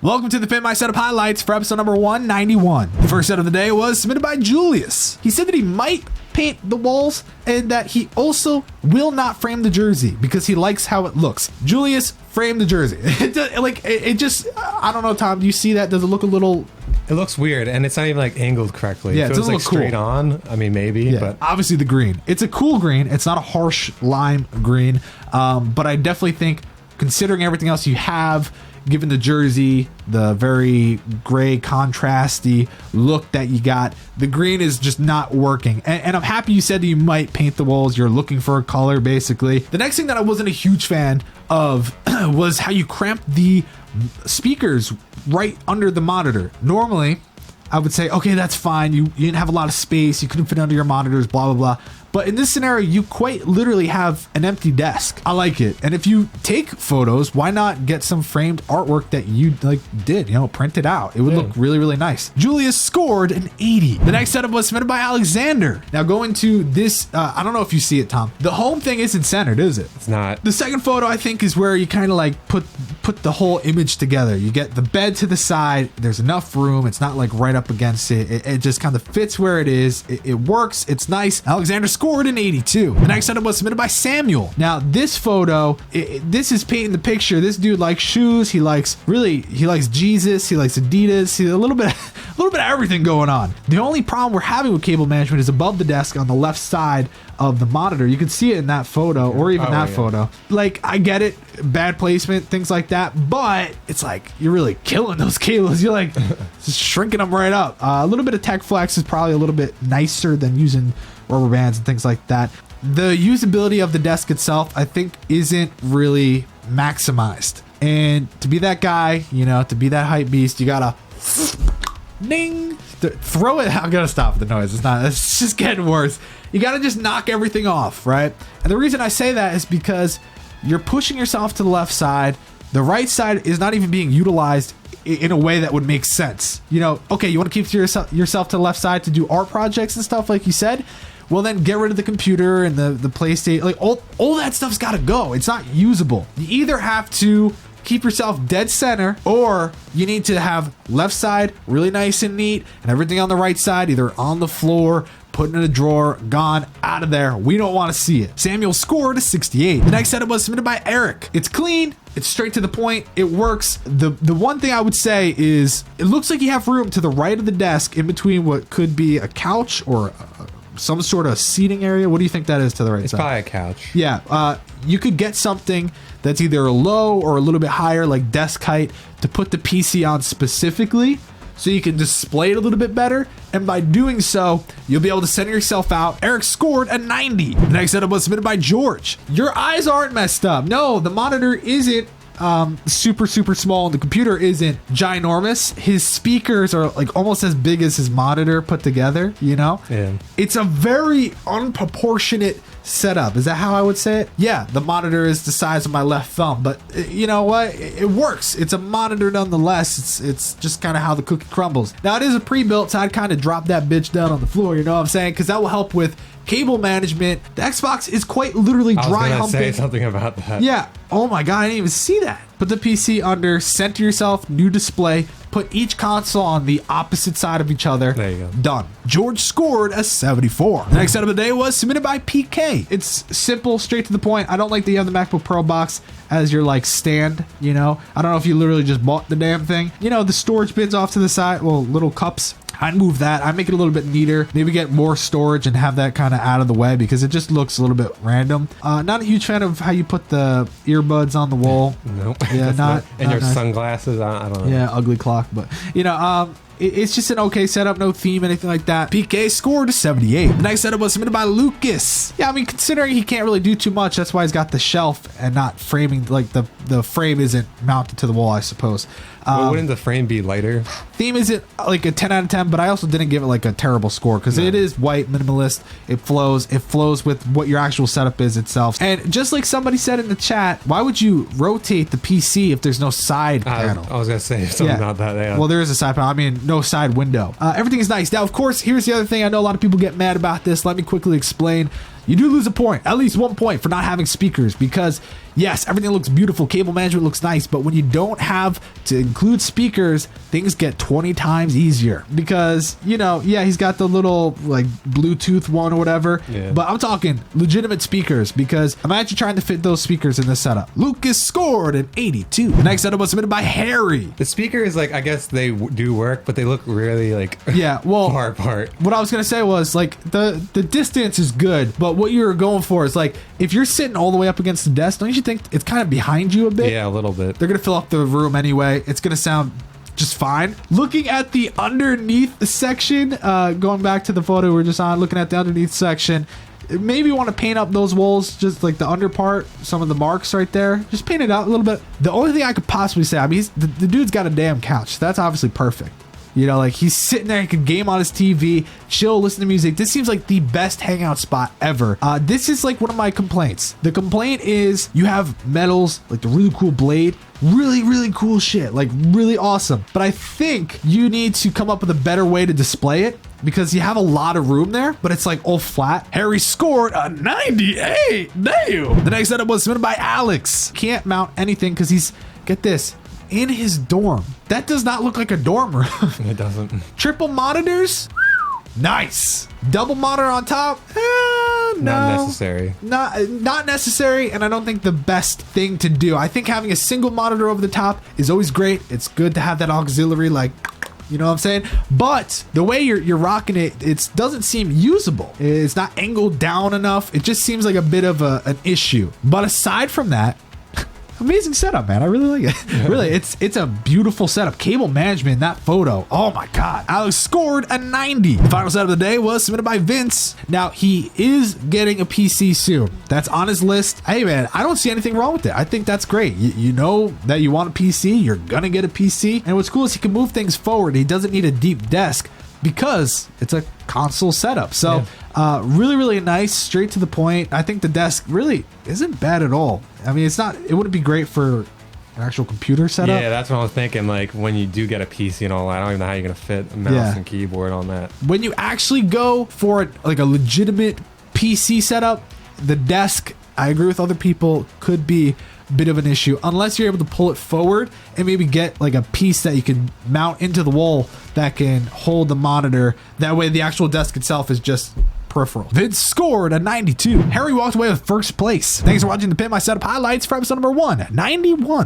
Welcome to the Pimp My Setup highlights for episode number 191. The first set of the day was submitted by Julius. He said that he might paint the walls and that he also will not frame the jersey because he likes how it looks. Julius, frame the jersey. It just, I don't know, Tom, do you see that? Does it look a little... It looks weird, and it's not even like angled correctly. Yeah, it it feels doesn't like look cool. straight on. I mean, maybe, Yeah, but obviously the green. It's a cool green. It's not a harsh lime green, but I definitely think considering everything else you have, given the jersey, the very gray contrasty look that you got, the green is just not working. And I'm happy you said that you might paint the walls. You're looking for a color, basically. The next thing that I wasn't a huge fan of was how you cramped the speakers right under the monitor. Normally, I would say, okay, that's fine. You didn't have a lot of space. You couldn't fit under your monitors, blah, blah, blah. But in this scenario, you quite literally have an empty desk. I like it. And if you take photos, why not get some framed artwork that you did, print it out. It would look really, really nice. Julius scored an 80. The next setup was submitted by Alexander. Now going to this, I don't know if you see it, Tom. The home thing isn't centered, is it? it's not. The second photo, I think, is where you kind of put the whole image together. You get the bed to the side. There's enough room. It's not right up against it. It just kind of fits where it is. It works. It's nice. Alexander scored an 82. The next setup was submitted by Samuel. Now this photo, this is painting the picture. This dude likes shoes. He likes Jesus. He likes Adidas. He's a little bit of everything going on. The only problem we're having with cable management is above the desk on the left side of the monitor. You can see it in that photo or even that photo. I get it, bad placement, things like that, but it's you're really killing those cables. You're just shrinking them right up. A little bit of tech flex is probably a little bit nicer than using rubber bands and things like that. The usability of the desk itself, I think, isn't really maximized. And to be that guy, to be that hype beast, you gotta ding, throw it. I'm gonna stop the noise. It's just getting worse. You gotta just knock everything off, right? And the reason I say that is because you're pushing yourself to the left side. The right side is not even being utilized in a way that would make sense. Okay, you want to keep yourself to the left side to do art projects and stuff like you said? Well, then get rid of the computer and the PlayStation. All that stuff's got to go. It's not usable. You either have to keep yourself dead center, or you need to have left side really nice and neat, and everything on the right side either on the floor, put in a drawer, gone, out of there. We don't want to see it. Samuel scored a 68. The next setup was submitted by Eric. It's clean. It's straight to the point. It works. The one thing I would say is it looks like you have room to the right of the desk in between what could be a couch or some sort of seating area. What do you think that is to the right side? It's probably a couch. Yeah. You could get something that's either low or a little bit higher, like desk height, to put the PC on specifically, so you can display it a little bit better. And by doing so, you'll be able to center yourself out. Eric scored a 90. The next setup was submitted by George. Your eyes aren't messed up. No, the monitor isn't super small and the computer isn't ginormous. His speakers are almost as big as his monitor put together, Yeah. It's a very unproportionate setup. Is that how I would say it? Yeah, the monitor is the size of my left thumb, but you know what? It works. It's a monitor nonetheless. It's just kind of how the cookie crumbles. Now it is a pre-built, so I'd kind of drop that bitch down on the floor, you know what I'm saying? Because that will help with cable management. The Xbox is quite literally dry humping. I was gonna say something about that. Yeah. Oh my god, I didn't even see that. Put the PC under, center yourself, new display, put each console on the opposite side of each other. There you go. Done. George scored a 74. The next setup of the day was submitted by PK. It's simple, straight to the point. I don't like that you have the MacBook Pro box as your stand, I don't know if you literally just bought the damn thing. The storage bins off to the side, well, little cups. I'd move that. I'd make it a little bit neater. Maybe get more storage and have that kind of out of the way because it just looks a little bit random. Not a huge fan of how you put the earbuds on the wall. Nope. Yeah, not your nice. sunglasses. I don't know. Yeah, ugly clock, but it's just an okay setup, no theme, anything like that. PK scored a 78. The next setup was submitted by Lucas. Yeah, considering he can't really do too much, that's why he's got the shelf and not framing, the frame isn't mounted to the wall, I suppose. Wouldn't the frame be lighter? Theme isn't a 10 out of 10, but I also didn't give it a terrible score because it is white, minimalist. It flows with what your actual setup is itself. And just like somebody said in the chat, why would you rotate the PC if there's no side panel? I was gonna say something about that. Yeah. Well, there is a side panel. No side window. Everything is nice. Now, of course, here's the other thing. I know a lot of people get mad about this. Let me quickly explain. you do lose a point, at least 1 point, for not having speakers, because yes, everything looks beautiful, cable management looks nice, but when you don't have to include speakers, things get 20 times easier, because, you know, yeah, he's got the little like Bluetooth one or whatever, but I'm talking legitimate speakers, because imagine trying to fit those speakers in this setup. Lucas scored an 82. The next setup was submitted by Harry. The speakers, like, I guess they do work, but they look really like far apart. What I was gonna say was, like, the distance is good, but what you're going for is, like, if you're sitting all the way up against the desk, don't you think it's kind of behind you a bit? Yeah, a little bit. They're gonna fill up the room anyway. It's gonna sound just fine. Looking at the underneath section, going back to the photo we're just on, looking at the underneath section, maybe want to paint up those walls, just like the under part, some of the marks right there. Just paint it out a little bit. The only thing I could possibly say, I mean, the dude's got a damn couch. That's obviously perfect. You know, like, he's sitting there, he can game on his TV, chill, listen to music. This seems like the best hangout spot ever. This is like one of my complaints. The complaint is you have metals, like the really cool blade, really, really cool shit, like really awesome. But I think you need to come up with a better way to display it, because you have a lot of room there, but it's like all flat. Harry scored a 98. Damn. The next setup was submitted by Alex. Can't mount anything because he's, get this, in his dorm. That does not look like a dorm room. It doesn't. Triple monitors? Nice. Double monitor on top? No. Not necessary. Not necessary, and I don't think the best thing to do. I think having a single monitor over the top is always great. It's good to have that auxiliary, like, you know what I'm saying? But the way you're rocking it, it doesn't seem usable. It's not angled down enough. It just seems like a bit of an issue. But aside from that, amazing setup, man. I really like it. Really, it's a beautiful setup. Cable management in that photo. Oh my God. Alex scored a 90. The final setup of the day was submitted by Vince. Now, he is getting a PC soon. That's on his list. Hey, man, I don't see anything wrong with it. I think that's great. You know that you want a PC. You're going to get a PC. And what's cool is he can move things forward. He doesn't need a deep desk because it's a console setup. So really, really nice, straight to the point. I think the desk really isn't bad at all. I mean, it wouldn't be great for an actual computer setup. Yeah, that's what I was thinking. Like, when you do get a PC and all that, I don't even know how you're gonna fit a mouse and keyboard on that. When you actually go for like a legitimate PC setup, the desk, I agree with other people, could be a bit of an issue unless you're able to pull it forward and maybe get like a piece that you can mount into the wall that can hold the monitor. That way the actual desk itself is just peripheral. Vince scored a 92. Harry walked away with first place. Thanks for watching the Pimp My Setup highlights for episode number 191.